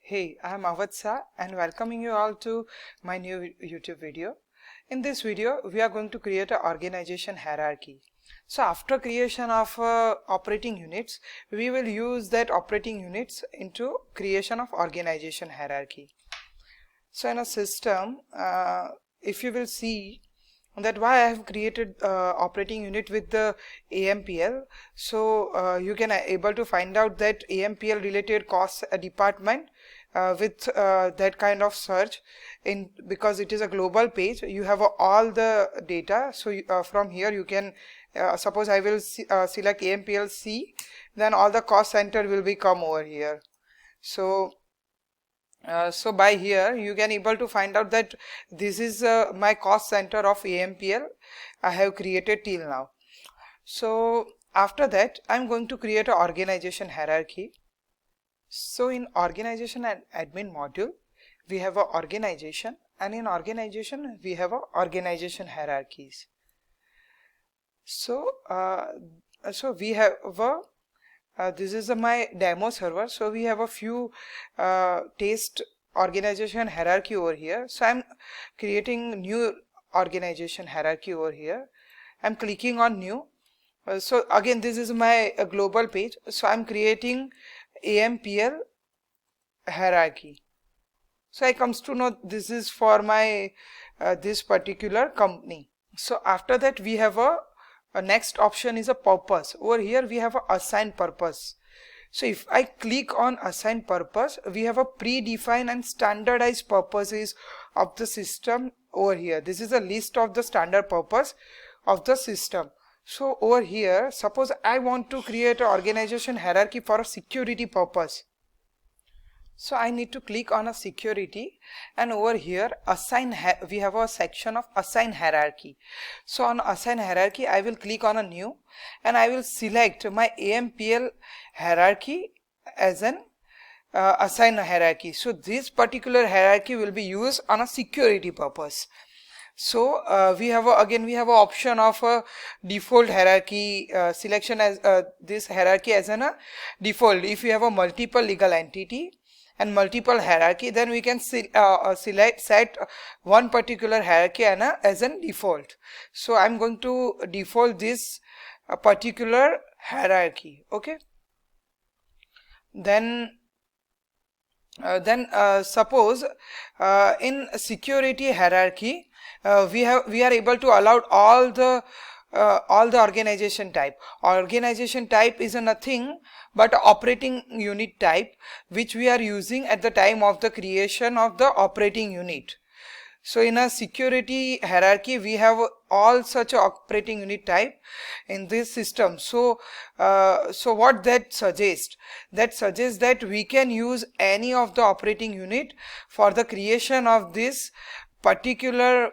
Hey, I am Avadh and welcoming you all to my new YouTube video. In this video, we are going to create an organization hierarchy. So after creation of operating units, we will use that operating units into creation of organization hierarchy. So in a system, if you will see that why I have created operating unit with the AMPL, so you can able to find out that AMPL related costs department with that kind of search in, because it is a global page. You have all the data, so from here you can suppose I will select AMPL C, then all the cost center will be come over here. So by here you can able to find out that this is my cost center of AMPL I have created till now. So after that I'm going to create an organization hierarchy. So in organization and admin module we have a organization, and in organization we have a organization hierarchies. So we have a this is my demo server, so we have a few test organization hierarchy over here. So I'm creating new organization hierarchy over here. I'm clicking on new. So again this is my global page, so I'm creating AMPL hierarchy. So I comes to know this is for my this particular company. So after that we have a next option is a purpose. Over here we have a assign purpose. So if I click on assign purpose, we have a predefined and standardized purposes of the system over here. This is a list of the standard purpose of the system. So over here, suppose I want to create an organization hierarchy for a security purpose. So I need to click on a security, and over here assign we have a section of assign hierarchy. So on assign hierarchy I will click on a new, and I will select my AMPL hierarchy as an assign hierarchy. So this particular hierarchy will be used on a security purpose. So we have again we have an option of a default hierarchy selection as this hierarchy as an default. If you have a multiple legal entity and multiple hierarchy, then we can set one particular hierarchy and as a default. So I'm going to default this particular hierarchy. Okay, then suppose in security hierarchy we are able to allow all the organization type. Organization type is nothing but operating unit type, which we are using at the time of the creation of the operating unit. So in a security hierarchy we have all such operating unit type in this system. So what that suggests? That suggests that we can use any of the operating unit for the creation of this particular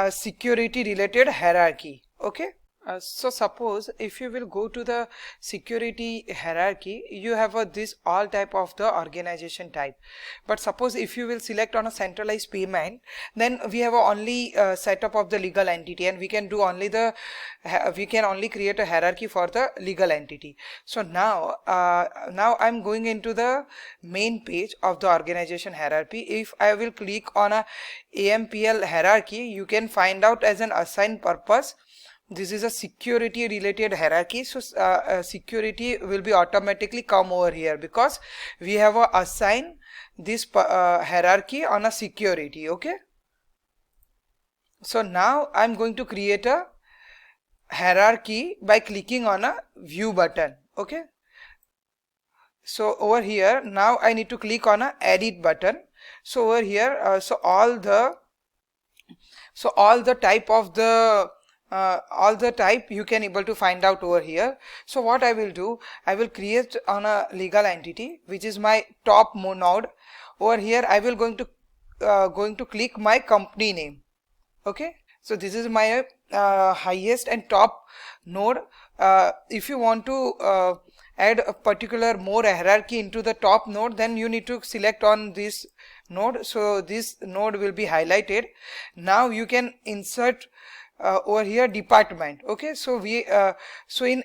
security related hierarchy. Okay. So suppose if you will go to the security hierarchy, you have this all type of the organization type. But suppose if you will select on a centralized payment, then we have only setup of the legal entity, and we can do only the we can only create a hierarchy for the legal entity. So now I'm going into the main page of the organization hierarchy. If I will click on a AMPL hierarchy, you can find out as an assign purpose. This is a security related hierarchy, so security will be automatically come over here because we have a assign this hierarchy on a security. Okay, so now I'm going to create a hierarchy by clicking on a view button. Okay, so over here now I need to click on a edit button. So over here so all the type of the all the type you can able to find out over here. So what I will do, I will create on a legal entity, which is my top node. Over here I will going to click my company name. Okay, so this is my highest and top node. If you want to add a particular more hierarchy into the top node, then you need to select on this node. So this node will be highlighted. Now you can insert over here department. Okay, so we in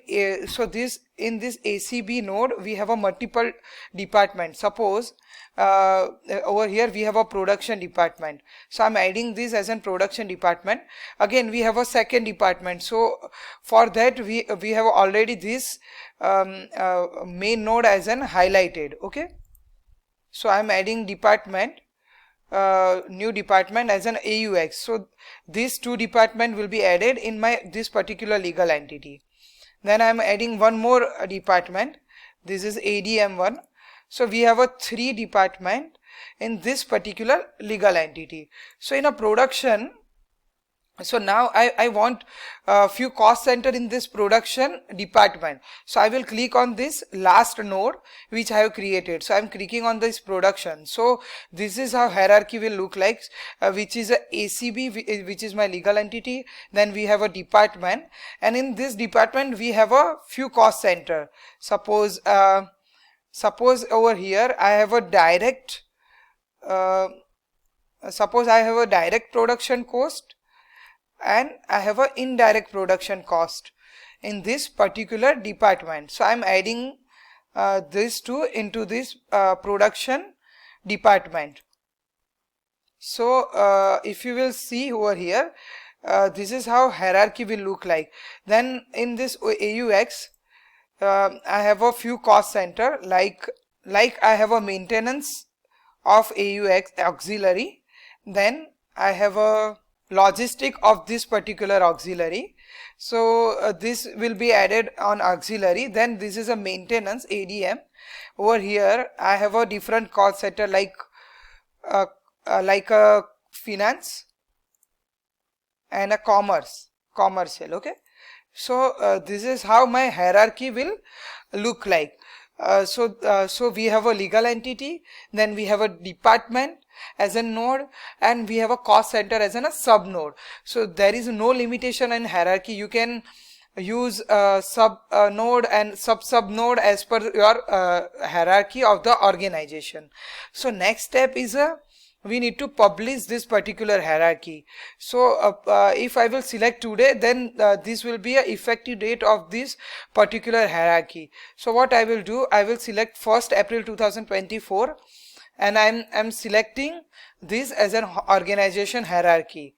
this ACB node we have a multiple department. Suppose over here we have a production department, so I'm adding this as a production department. Again we have a second department, so for that we have already this main node as an highlighted. Okay, so I'm adding department, new department as an AUX. So these two department will be added in my this particular legal entity. Then I'm adding one more department. This is ADM1. So we have a 3 department in this particular legal entity. So in a production, so now I want a few cost center in this production department. So I will click on this last node which I have created. So I'm clicking on this production. So this is how hierarchy will look like, which is a ACB, which is my legal entity. Then we have a department, and in this department we have a few cost center. Suppose over here I have a direct, suppose I have a direct production cost and I have a indirect production cost in this particular department. So I'm adding these two into this production department. So if you will see over here, this is how hierarchy will look like. Then in this AUX, I have a few cost center, like I have a maintenance of AUX auxiliary. Then I have a logistic of this particular auxiliary. So this will be added on auxiliary. Then this is a maintenance ADM. Over here I have a different cost center, like a finance and a commercial. Okay, so this is how my hierarchy will look like. So we have a legal entity, then we have a department as a node, and we have a cost center as a sub node. So there is no limitation in hierarchy. You can use sub node and sub node as per your hierarchy of the organization. So next step is we need to publish this particular hierarchy. So if I will select today, then this will be a effective date of this particular hierarchy. So what I will do, I will select 1st April 2024, and I'm selecting this as an organization hierarchy.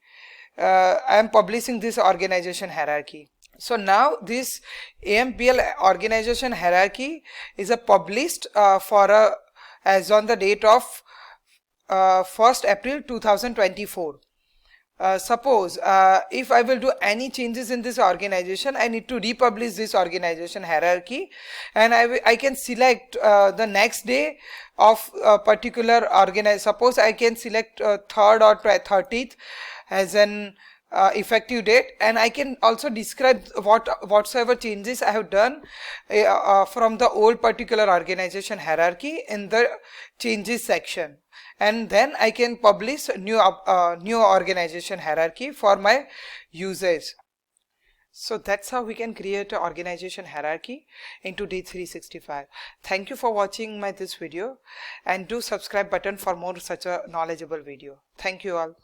I am publishing this organization hierarchy. So now this AMPL organization hierarchy is published as on the date of 1st April 2024. Suppose if I will do any changes in this organization, I need to republish this organization hierarchy, and I can select the next day of a particular organization. Suppose I can select 3rd or 30th as an effective date, and I can also describe whatsoever changes I have done from the old particular organization hierarchy in the changes section, and then I can publish new organization hierarchy for my users. So that's how we can create an organization hierarchy into D365. Thank you for watching this video, and do subscribe button for more such a knowledgeable video. Thank you all.